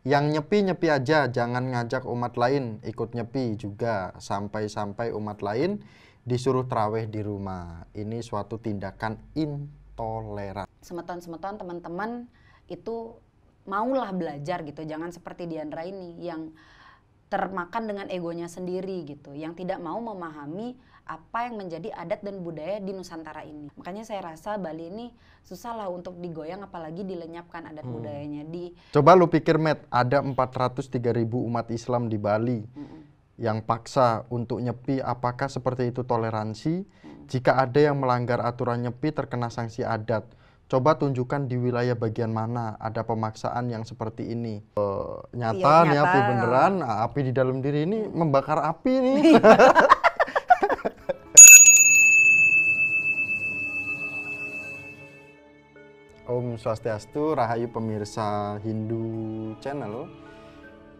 Yang nyepi-nyepi aja, jangan ngajak umat lain ikut nyepi juga. Sampai-sampai umat lain disuruh traweh di rumah. Ini suatu tindakan intoleran. Semeton-semeton teman-teman itu maulah belajar gitu. Jangan seperti Diandra ini yang termakan dengan egonya sendiri gitu. Yang tidak mau memahami apa yang menjadi adat dan budaya di Nusantara ini. Makanya saya rasa Bali ini susah lah untuk digoyang, apalagi dilenyapkan adat budayanya. Coba lu pikir, Matt, ada 403.000 umat Islam di Bali yang paksa untuk nyepi. Apakah seperti itu toleransi? Jika ada yang melanggar aturan nyepi terkena sanksi adat. Coba tunjukkan di wilayah bagian mana ada pemaksaan yang seperti ini. Nyata nih api beneran, api di dalam diri ini membakar api nih. Om Swastiastu, Rahayu pemirsa Hindu Channel.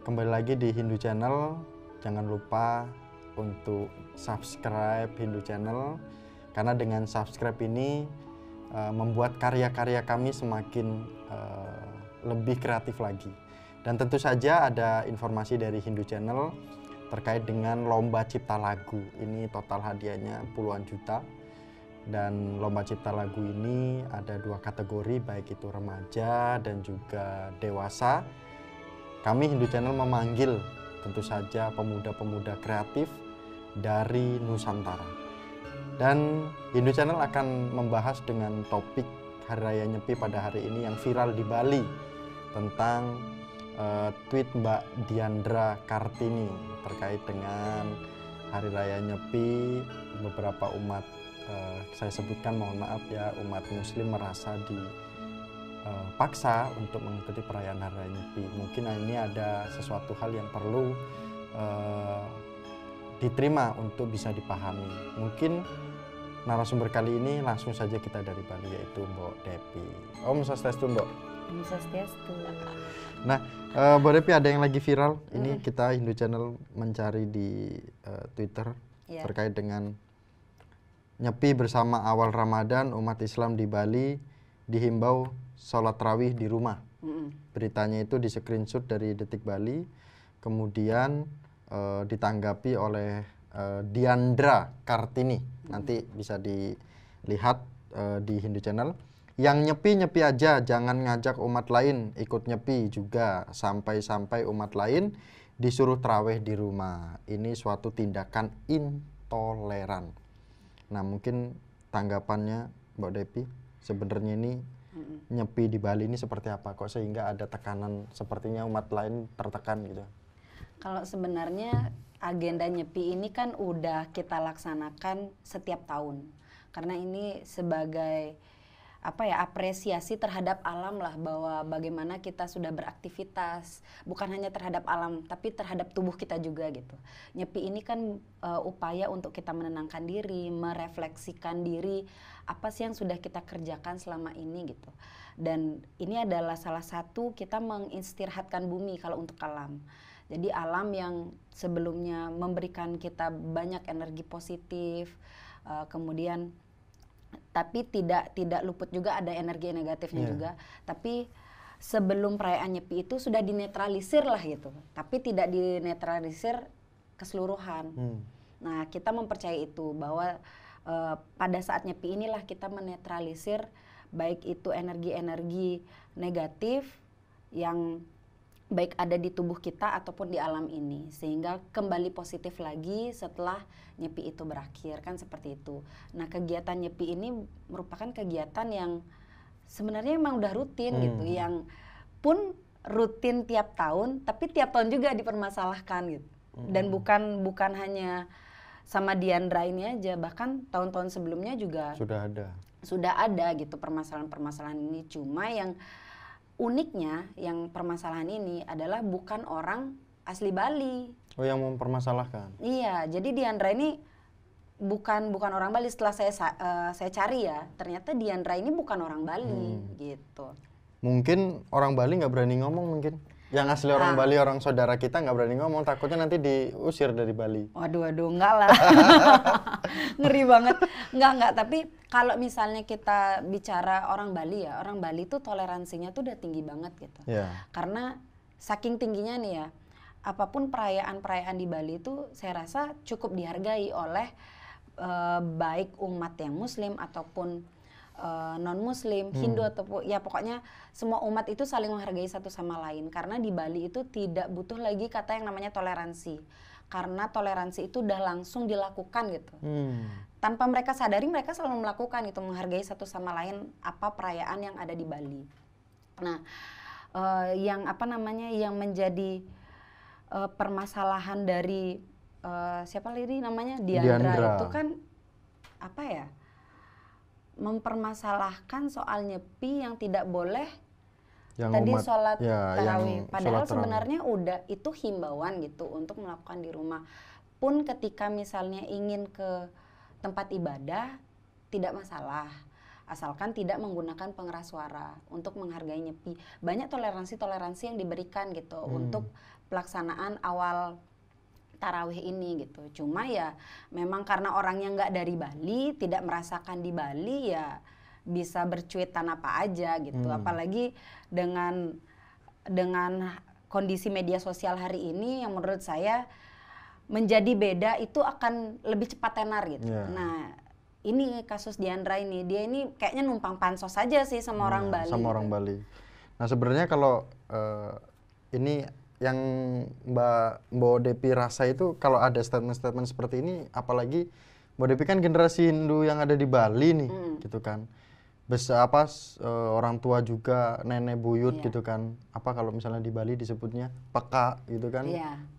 Kembali lagi di Hindu Channel. Jangan lupa untuk subscribe Hindu Channel, karena dengan subscribe ini membuat karya-karya kami semakin lebih kreatif lagi. Dan tentu saja ada informasi dari Hindu Channel terkait dengan lomba cipta lagu. Ini total hadiahnya puluhan juta. Dan lomba cipta lagu ini ada 2 kategori, baik itu remaja dan juga dewasa. Kami Hindu Channel memanggil tentu saja pemuda-pemuda kreatif dari Nusantara. Dan Hindu Channel akan membahas dengan topik Hari Raya Nyepi pada hari ini yang viral di Bali, tentang tweet Mbak Diandra Kartini terkait dengan Hari Raya Nyepi. Beberapa umat, saya sebutkan mohon maaf ya, umat muslim merasa dipaksa untuk mengikuti perayaan Hari Raya Nyepi. Mungkin ini ada sesuatu hal yang perlu diterima untuk bisa dipahami. Mungkin narasumber kali ini langsung saja kita dari Bali, yaitu Mbok Depi. Om Swastiastu, Mbok. Om Swastiastu. Nah, Mbok Depi, ada yang lagi viral. Ini kita Hindu Channel mencari di Twitter terkait dengan nyepi bersama awal Ramadan. Umat Islam di Bali dihimbau sholat tarawih di rumah. Beritanya itu di screenshot dari Detik Bali, kemudian ditanggapi oleh Diandra Kartini. Nanti bisa dilihat di Hindu Channel. Yang nyepi-nyepi aja, jangan ngajak umat lain ikut nyepi juga. Sampai-sampai umat lain disuruh traweh di rumah. Ini suatu tindakan intoleran. Nah, mungkin tanggapannya Mbak Depi, sebenarnya ini nyepi di Bali ini seperti apa kok sehingga ada tekanan, sepertinya umat lain tertekan gitu? Kalau sebenarnya agenda nyepi ini kan udah kita laksanakan setiap tahun, karena ini sebagai apresiasi terhadap alam lah, bahwa bagaimana kita sudah beraktivitas bukan hanya terhadap alam tapi terhadap tubuh kita juga gitu. Nyepi ini kan upaya untuk kita menenangkan diri, merefleksikan diri, apa sih yang sudah kita kerjakan selama ini gitu. Dan ini adalah salah satu kita mengistirahatkan bumi kalau untuk alam. Jadi alam yang sebelumnya memberikan kita banyak energi positif, kemudian tapi tidak luput juga ada energi negatifnya juga. Tapi sebelum perayaan Nyepi itu sudah dinetralisir lah gitu, tapi tidak dinetralisir keseluruhan. Nah, kita mempercayai itu bahwa pada saat Nyepi inilah kita menetralisir baik itu energi-energi negatif yang baik ada di tubuh kita ataupun di alam ini, sehingga kembali positif lagi setelah Nyepi itu berakhir, kan seperti itu. Nah, kegiatan Nyepi ini merupakan kegiatan yang sebenarnya emang udah rutin gitu, yang pun rutin tiap tahun, tapi tiap tahun juga dipermasalahkan gitu. Dan bukan hanya sama Diandra ini aja, bahkan tahun-tahun sebelumnya juga sudah ada gitu permasalahan-permasalahan ini. Cuma yang uniknya, yang permasalahan ini adalah bukan orang asli Bali. Oh, yang mempermasalahkan? Iya, jadi Diandra ini bukan orang Bali. Setelah saya cari ya, ternyata Diandra ini bukan orang Bali gitu. Mungkin orang Bali nggak berani ngomong mungkin. Yang asli orang Bali, orang saudara kita nggak berani ngomong, takutnya nanti diusir dari Bali. Waduh, enggak lah. Ngeri banget. Enggak. Tapi kalau misalnya kita bicara orang Bali ya, orang Bali tuh toleransinya tuh udah tinggi banget gitu. Karena saking tingginya nih ya, apapun perayaan-perayaan di Bali itu saya rasa cukup dihargai oleh baik umat yang Muslim ataupun non-Muslim, Hindu ataupun ya pokoknya semua umat itu saling menghargai satu sama lain, karena di Bali itu tidak butuh lagi kata yang namanya toleransi, karena toleransi itu udah langsung dilakukan gitu. Tanpa mereka sadari mereka selalu melakukan itu, menghargai satu sama lain apa perayaan yang ada di Bali. Nah, yang apa namanya yang menjadi permasalahan dari siapa lagi namanya Diandra itu kan apa ya, mempermasalahkan soal nyepi yang tidak boleh yang tadi sholat tarawih, padahal sebenarnya udah itu himbauan gitu untuk melakukan di rumah. Pun ketika misalnya ingin ke tempat ibadah tidak masalah, asalkan tidak menggunakan pengeras suara untuk menghargai nyepi. Banyak toleransi yang diberikan gitu untuk pelaksanaan awal tarawih ini gitu. Cuma ya memang karena orangnya nggak dari Bali, tidak merasakan di Bali, ya bisa bercuitan apa aja gitu. Apalagi dengan kondisi media sosial hari ini yang menurut saya menjadi beda, itu akan lebih cepat tenar gitu. Nah, ini kasus Diandra ini, dia ini kayaknya numpang pansos saja sih sama orang Bali. Sama orang Bali. Nah, sebenarnya kalau ini yang Mbak Depi rasa itu kalau ada statement-statement seperti ini, apalagi Mbak Depi kan generasi Hindu yang ada di Bali nih, gitu kan. Orang tua juga, nenek buyut gitu kan. Apa kalau misalnya di Bali disebutnya peka gitu kan.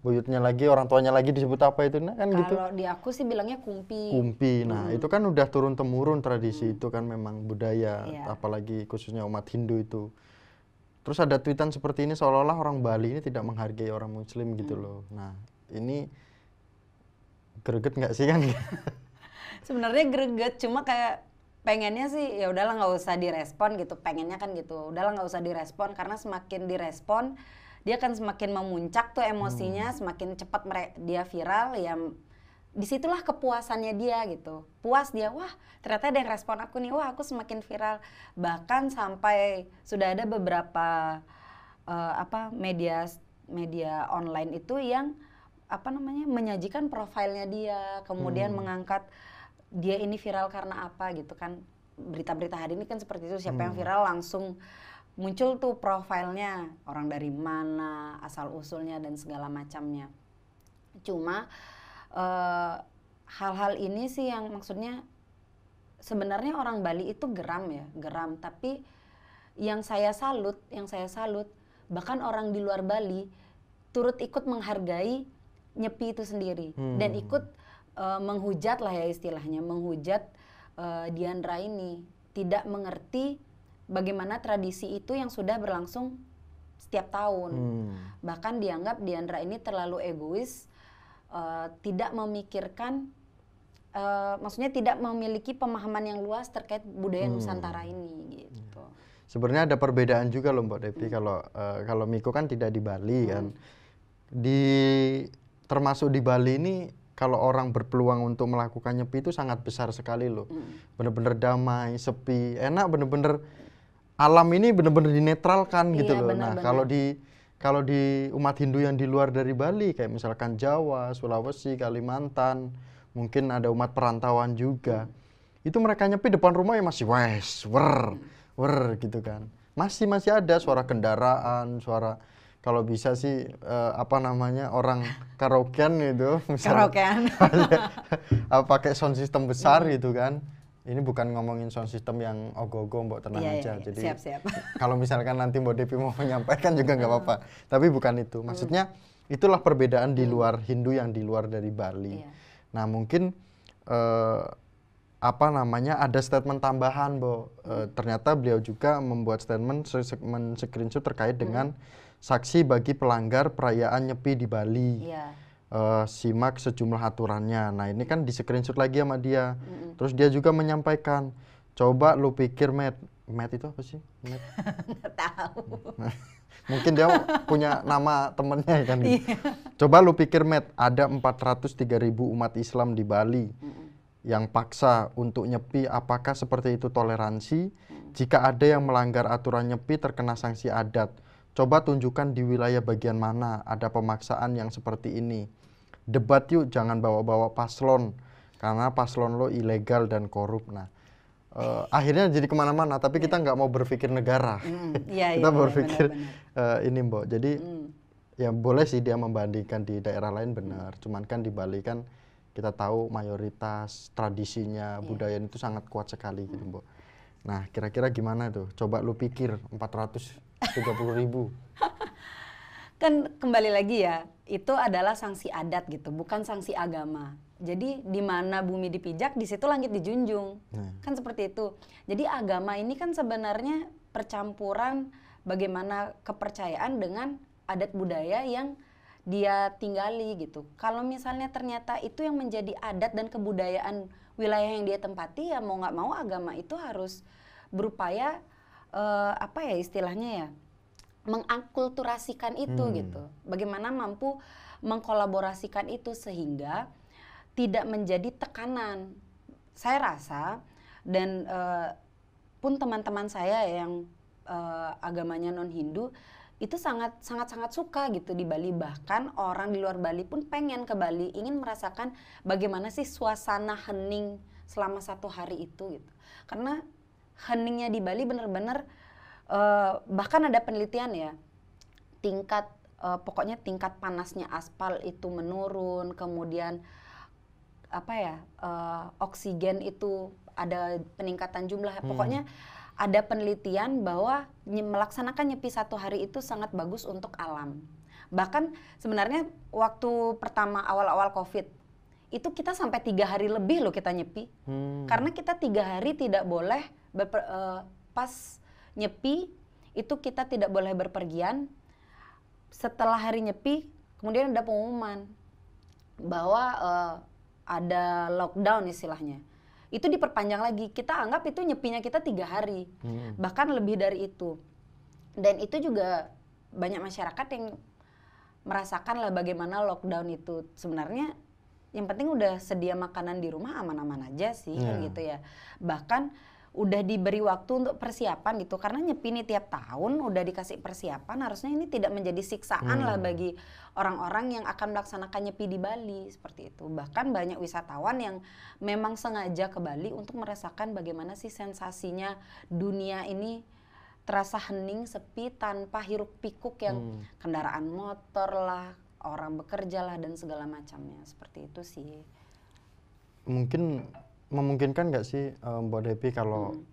Buyutnya lagi, orang tuanya lagi disebut apa itu, nah kan gitu. Kalau di aku sih bilangnya kumpi. Kumpi, nah itu kan udah turun-temurun tradisi, itu kan memang budaya, apalagi khususnya umat Hindu itu. Terus ada tweetan seperti ini seolah-olah orang Bali ini tidak menghargai orang Muslim gitu loh. Nah, ini greget nggak sih kan? Sebenarnya greget, cuma kayak pengennya sih ya udahlah nggak usah direspon gitu. Pengennya kan gitu, udahlah nggak usah direspon, karena semakin direspon dia kan semakin memuncak tuh emosinya, semakin cepat dia viral ya. Disitulah kepuasannya dia gitu, puas dia, wah ternyata ada yang respon aku nih, wah aku semakin viral. Bahkan sampai sudah ada beberapa media online itu yang menyajikan profilnya dia, kemudian mengangkat dia ini viral karena apa gitu kan. Berita-berita hari ini kan seperti itu, siapa yang viral langsung muncul tuh profilnya, orang dari mana, asal usulnya dan segala macamnya. Cuma hal-hal ini sih yang maksudnya sebenarnya orang Bali itu geram, tapi yang saya salut bahkan orang di luar Bali turut ikut menghargai nyepi itu sendiri dan ikut menghujat lah ya istilahnya, menghujat Diandra ini tidak mengerti bagaimana tradisi itu yang sudah berlangsung setiap tahun. Bahkan dianggap Diandra ini terlalu egois, tidak memikirkan, maksudnya tidak memiliki pemahaman yang luas terkait budaya Nusantara ini gitu. Sebenarnya ada perbedaan juga loh Mbak Devi, kalau Miko kan tidak di Bali kan. Termasuk di Bali ini kalau orang berpeluang untuk melakukan nyepi itu sangat besar sekali loh. Bener-bener damai, sepi, enak, bener-bener alam ini bener-bener dinetralkan gitu loh. Bener-bener. Nah, kalau di umat Hindu yang di luar dari Bali, kayak misalkan Jawa, Sulawesi, Kalimantan, mungkin ada umat perantauan juga, itu mereka nyepi depan rumah ya masih wer gitu kan. Masih ada suara kendaraan, suara kalau bisa sih orang karaokean gitu, karaokean. Pakai sound system besar gitu kan. Ini bukan ngomongin sound system yang ogoh-ogoh, Mbak, tenang aja. Jadi siap. kalau misalkan nanti Mbak Devi mau menyampaikan juga nggak apa-apa. Tapi bukan itu. Maksudnya itulah perbedaan di luar Hindu yang di luar dari Bali. Nah, mungkin ada statement tambahan, Mbak. Ternyata beliau juga membuat statement men-screenshot terkait dengan saksi bagi pelanggar perayaan Nyepi di Bali. Simak sejumlah aturannya. Nah, ini kan di screenshot lagi sama dia. Terus dia juga menyampaikan, coba lu pikir Matt itu apa sih? Nggak tahu. Mungkin dia punya nama temennya kan. Coba lu pikir Matt, ada 403.000 umat Islam di Bali yang paksa untuk nyepi, apakah seperti itu toleransi? Jika ada yang melanggar aturan nyepi terkena sanksi adat, Coba tunjukkan di wilayah bagian mana ada pemaksaan yang seperti ini. Debat yuk, jangan bawa-bawa paslon, karena paslon lo ilegal dan korup. Nah, akhirnya jadi kemana-mana, tapi kita nggak mau berpikir negara. Iya, Kita iya, berpikir benar-benar. ini Mbok. Jadi ya boleh sih dia membandingkan di daerah lain benar. Cuman kan di Bali kan kita tahu mayoritas tradisinya, budaya itu sangat kuat sekali gitu Mbok. Nah, kira-kira gimana tuh? Coba lu pikir 430.000. Kan kembali lagi ya, itu adalah sanksi adat gitu, bukan sanksi agama. Jadi di mana bumi dipijak, di situ langit dijunjung. Kan seperti itu. Jadi agama ini kan sebenarnya percampuran bagaimana kepercayaan dengan adat budaya yang dia tinggali gitu. Kalau misalnya ternyata itu yang menjadi adat dan kebudayaan wilayah yang dia tempati, ya mau nggak mau agama itu harus berupaya apa ya istilahnya ya, mengakulturasikan itu gitu. Bagaimana mampu mengkolaborasikan itu sehingga tidak menjadi tekanan. Saya rasa dan pun teman-teman saya yang agamanya non Hindu itu sangat suka gitu di Bali. Bahkan orang di luar Bali pun pengen ke Bali, ingin merasakan bagaimana sih suasana hening selama 1 hari itu gitu. Karena heningnya di Bali benar-benar bahkan ada penelitian ya, tingkat pokoknya tingkat panasnya aspal itu menurun, kemudian apa ya, oksigen itu ada peningkatan jumlah, pokoknya ada penelitian bahwa melaksanakan nyepi 1 hari itu sangat bagus untuk alam. Bahkan sebenarnya waktu pertama awal-awal COVID itu kita sampai 3 hari lebih loh kita nyepi, karena kita 3 hari tidak boleh pas nyepi itu kita tidak boleh berpergian. Setelah hari nyepi kemudian ada pengumuman bahwa ada lockdown istilahnya. Itu diperpanjang lagi. Kita anggap itu nyepinya kita 3 hari, bahkan lebih dari itu. Dan itu juga banyak masyarakat yang merasakan lah bagaimana lockdown itu. Sebenarnya yang penting udah sedia makanan di rumah, aman-aman aja sih kan gitu ya. Bahkan udah diberi waktu untuk persiapan gitu, karena nyepi ini tiap tahun udah dikasih persiapan, harusnya ini tidak menjadi siksaan lah bagi orang-orang yang akan melaksanakan nyepi di Bali seperti itu. Bahkan banyak wisatawan yang memang sengaja ke Bali untuk merasakan bagaimana sih sensasinya dunia ini terasa hening, sepi, tanpa hiruk pikuk yang kendaraan motor lah, orang bekerja lah dan segala macamnya, seperti itu sih. Mungkin memungkinkan nggak sih Mbak Depi kalau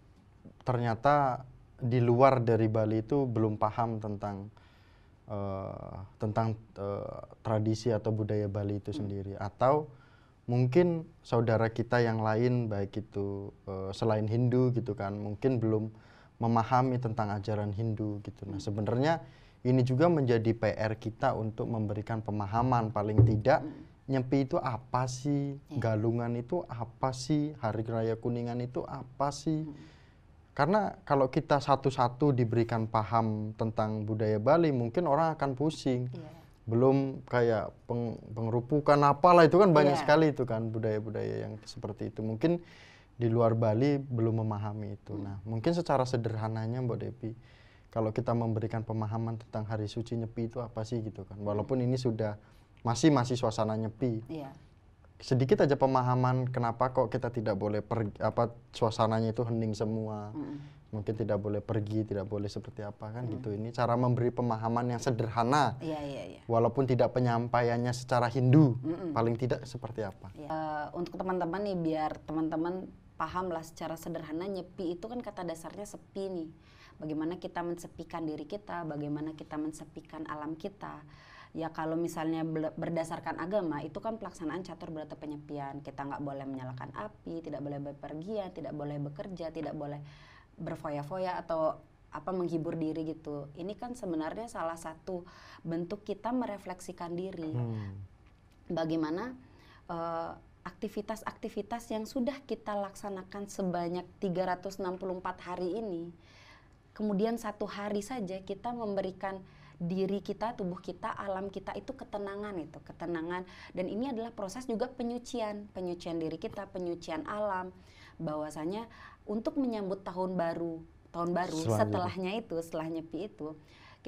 ternyata di luar dari Bali itu belum paham tentang tradisi atau budaya Bali itu sendiri, atau mungkin saudara kita yang lain baik itu selain Hindu gitu kan, mungkin belum memahami tentang ajaran Hindu gitu. Nah, sebenarnya ini juga menjadi PR kita untuk memberikan pemahaman, paling tidak nyepi itu apa sih, galungan itu apa sih, hari raya Kuningan itu apa sih. Karena kalau kita satu-satu diberikan paham tentang budaya Bali, mungkin orang akan pusing. Belum kayak pengerupukan apalah, itu kan banyak sekali itu kan budaya-budaya yang seperti itu. Mungkin di luar Bali belum memahami itu. Nah, mungkin secara sederhananya Mbak Depi, kalau kita memberikan pemahaman tentang hari suci nyepi itu apa sih gitu kan. Walaupun ini sudah masih suasana nyepi. Sedikit aja pemahaman kenapa kok kita tidak boleh suasananya itu hening semua. Mungkin tidak boleh pergi, tidak boleh seperti apa kan gitu. Ini cara memberi pemahaman yang sederhana. Walaupun tidak penyampaiannya secara Hindu, paling tidak seperti apa. Untuk teman-teman nih, biar teman-teman paham lah secara sederhana, nyepi itu kan kata dasarnya sepi nih. Bagaimana kita mensepikan diri kita, bagaimana kita mensepikan alam kita. Ya kalau misalnya berdasarkan agama itu kan pelaksanaan catur berata penyepian. Kita nggak boleh menyalakan api, tidak boleh bepergian, tidak boleh bekerja, tidak boleh berfoya-foya atau apa menghibur diri gitu. Ini kan sebenarnya salah satu bentuk kita merefleksikan diri. Bagaimana aktivitas-aktivitas yang sudah kita laksanakan sebanyak 364 hari ini, kemudian 1 hari saja kita memberikan diri kita, tubuh kita, alam kita itu ketenangan, dan ini adalah proses juga penyucian diri kita, penyucian alam, bahwasanya untuk menyambut tahun baru setelahnya itu, setelah nyepi itu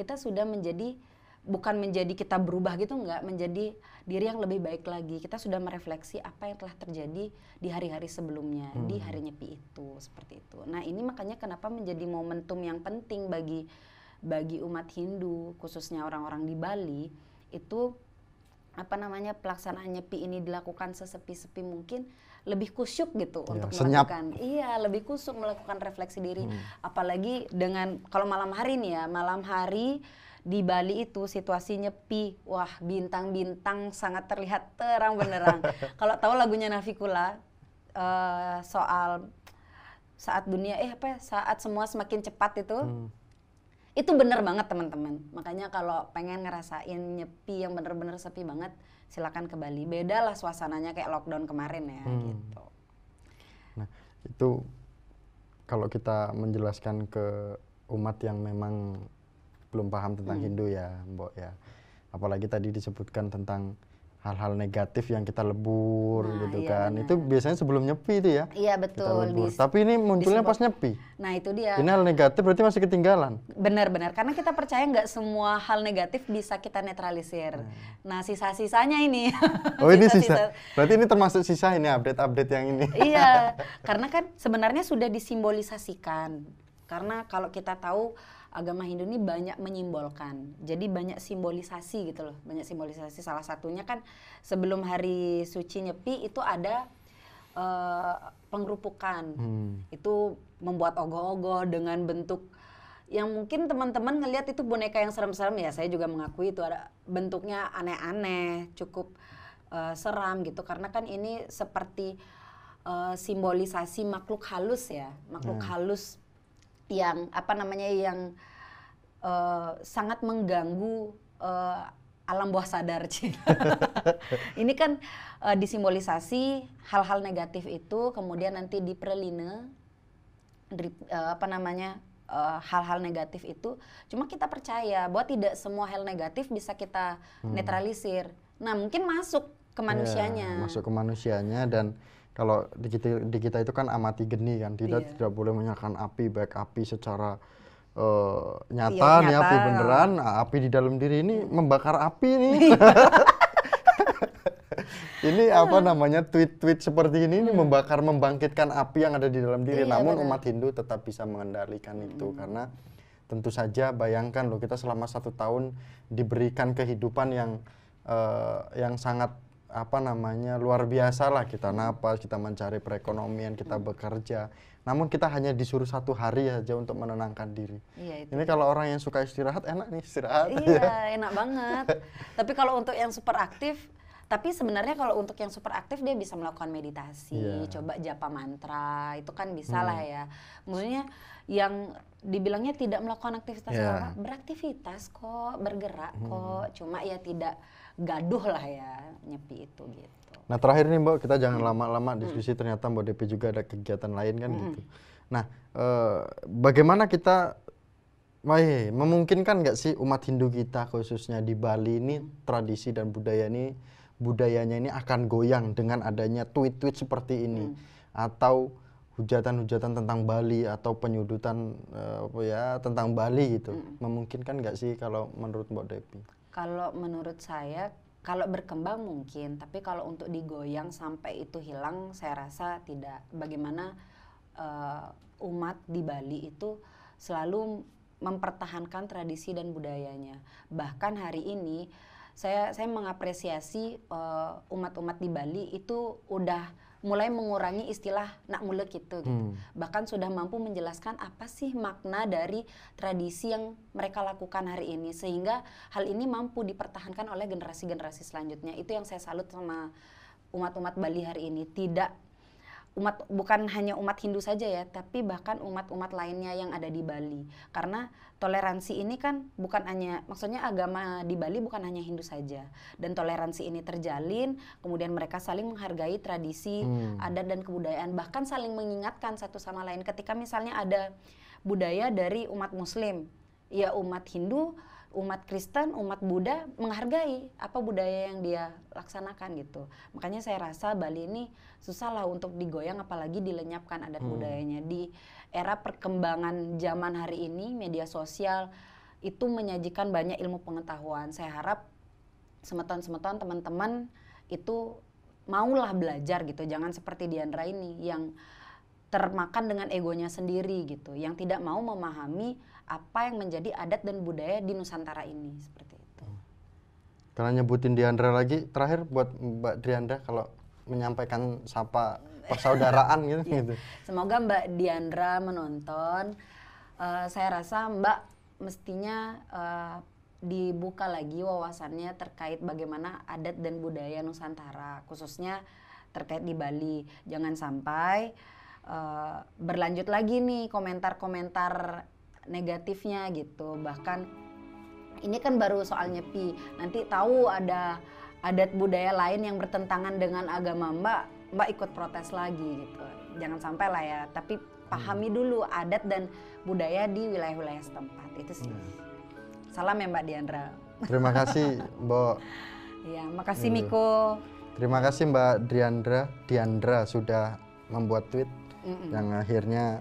kita sudah menjadi, bukan menjadi kita berubah gitu, enggak, menjadi diri yang lebih baik lagi. Kita sudah merefleksi apa yang telah terjadi di hari-hari sebelumnya, di hari Nyepi itu, seperti itu. Nah ini makanya kenapa menjadi momentum yang penting bagi umat Hindu, khususnya orang-orang di Bali, itu pelaksanaan Nyepi ini dilakukan sesepi-sepi mungkin, lebih kusyuk gitu untuk melakukan, lebih kusyuk melakukan refleksi diri. Apalagi dengan kalau malam hari nih ya, malam hari di Bali itu situasi Nyepi, wah bintang-bintang sangat terlihat terang benderang. Kalau tahu lagunya Navikula soal saat dunia saat semua semakin cepat itu bener banget teman-teman. Makanya kalau pengen ngerasain Nyepi yang bener-bener sepi banget, silakan ke Bali. Beda lah suasananya kayak lockdown kemarin ya gitu. Nah itu kalau kita menjelaskan ke umat yang memang belum paham tentang Hindu ya Mbok ya, apalagi tadi disebutkan tentang hal-hal negatif yang kita lebur gitu kan, benar. Itu biasanya sebelum Nyepi itu ya. Iya betul. Tapi ini munculnya pas Nyepi. Nah itu dia. Ini hal negatif berarti masih ketinggalan. Benar-benar, karena kita percaya nggak semua hal negatif bisa kita netralisir. Nah sisa-sisanya ini. Oh ini sisa. Berarti ini termasuk sisa ini, update-update yang ini. Iya, karena kan sebenarnya sudah disimbolisasikan. Karena kalau kita tahu agama Hindu ini banyak menyimbolkan, jadi banyak simbolisasi gitu loh, banyak simbolisasi. Salah satunya kan sebelum hari suci Nyepi itu ada pengrupukan, itu membuat ogoh-ogoh dengan bentuk yang mungkin teman-teman ngelihat itu boneka yang serem-serem ya, saya juga mengakui itu ada bentuknya aneh-aneh, cukup seram gitu, karena kan ini seperti simbolisasi makhluk halus ya, makhluk halus yang yang sangat mengganggu alam bawah sadar. Ini kan disimbolisasi hal-hal negatif itu, kemudian nanti diperline hal-hal negatif itu. Cuma kita percaya bahwa tidak semua hal negatif bisa kita netralisir. Nah mungkin masuk ke manusianya. Masuk ke manusianya, dan kalau di kita itu kan amati geni kan, tidak boleh menyalakan api, baik api secara nyata nih, api beneran, api di dalam diri ini membakar api nih. Ini tweet-tweet seperti ini membangkitkan api yang ada di dalam diri. Namun benar. Umat Hindu tetap bisa mengendalikan itu, karena tentu saja bayangkan loh, kita selama 1 tahun diberikan kehidupan yang sangat luar biasa lah. Kita napas, kita mencari perekonomian, kita bekerja. Namun kita hanya disuruh 1 hari aja untuk menenangkan diri. Ini kalau orang yang suka istirahat, enak nih istirahat. Iya, enak banget. Tapi kalau untuk yang super aktif, tapi sebenarnya kalau untuk yang super aktif dia bisa melakukan meditasi, coba japa mantra, itu kan bisa lah ya. Maksudnya yang dibilangnya tidak melakukan aktivitas beraktivitas kok, bergerak kok, cuma ya tidak gaduh lah ya Nyepi itu gitu. Nah terakhir nih Mbak, kita jangan lama-lama diskusi, ternyata Mbak Depi juga ada kegiatan lain kan gitu. Nah bagaimana kita memungkinkan nggak sih umat Hindu kita khususnya di Bali ini, tradisi dan budayanya ini akan goyang dengan adanya tweet-tweet seperti ini, atau hujatan-hujatan tentang Bali, atau penyudutan tentang Bali gitu. Memungkinkan nggak sih kalau menurut Mbak Depi? Kalau menurut saya, kalau berkembang mungkin, tapi kalau untuk digoyang sampai itu hilang, saya rasa tidak. Bagaimana umat di Bali itu selalu mempertahankan tradisi dan budayanya. Bahkan hari ini saya mengapresiasi umat-umat di Bali itu udah mulai mengurangi istilah nak mulek gitu. Bahkan sudah mampu menjelaskan apa sih makna dari tradisi yang mereka lakukan hari ini, sehingga hal ini mampu dipertahankan oleh generasi-generasi selanjutnya. Itu yang saya salut sama umat-umat Bali hari ini. Bukan hanya umat Hindu saja ya, tapi bahkan umat-umat lainnya yang ada di Bali. Karena toleransi ini kan bukan hanya, maksudnya agama di Bali bukan hanya Hindu saja. Dan toleransi ini terjalin, kemudian mereka saling menghargai tradisi, adat dan kebudayaan. Bahkan saling mengingatkan satu sama lain. Ketika misalnya ada budaya dari umat Muslim, ya umat Hindu, umat Kristen, umat Buddha menghargai apa budaya yang dia laksanakan gitu. Makanya saya rasa Bali ini susah lah untuk digoyang, apalagi dilenyapkan adat budayanya. Di era perkembangan zaman hari ini, media sosial itu menyajikan banyak ilmu pengetahuan. Saya harap semeton-semeton teman-teman itu maulah belajar gitu, jangan seperti Diandra ini yang termakan dengan egonya sendiri gitu, yang tidak mau memahami apa yang menjadi adat dan budaya di Nusantara ini, seperti itu. Karena nyebutin Diandra lagi, terakhir buat Mbak Diandra kalau menyampaikan sapa persaudaraan gitu, gitu. Semoga Mbak Diandra menonton. Saya rasa Mbak mestinya dibuka lagi wawasannya terkait bagaimana adat dan budaya Nusantara, khususnya terkait di Bali. Jangan sampai berlanjut lagi nih komentar-komentar negatifnya gitu. Bahkan ini kan baru soal Nyepi, nanti tahu ada adat budaya lain yang bertentangan dengan agama Mbak ikut protes lagi gitu. Jangan sampai lah ya, tapi pahami dulu adat dan budaya di wilayah-wilayah setempat, itu sih. Salam ya Mbak Diandra. Terima kasih Mbak. Ya, makasih Miko. Terima kasih Mbak Diandra sudah membuat tweet yang akhirnya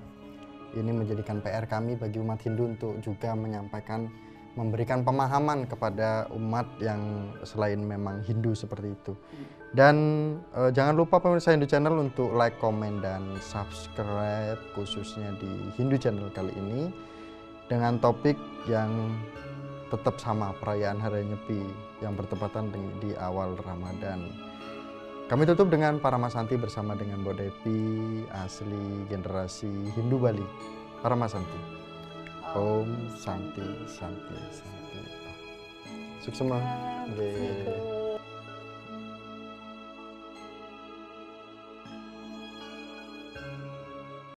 ini menjadikan PR kami bagi umat Hindu untuk juga memberikan pemahaman kepada umat yang selain memang Hindu seperti itu. Dan jangan lupa pemirsa Hindu Channel untuk like, komen, dan subscribe khususnya di Hindu Channel kali ini dengan topik yang tetap sama, perayaan Hari Nyepi yang bertepatan di awal Ramadan. Kami tutup dengan Paramasanti bersama dengan Mbok Depi, asli generasi Hindu Bali. Paramasanti. Om Santi Santi Santi. Suksema.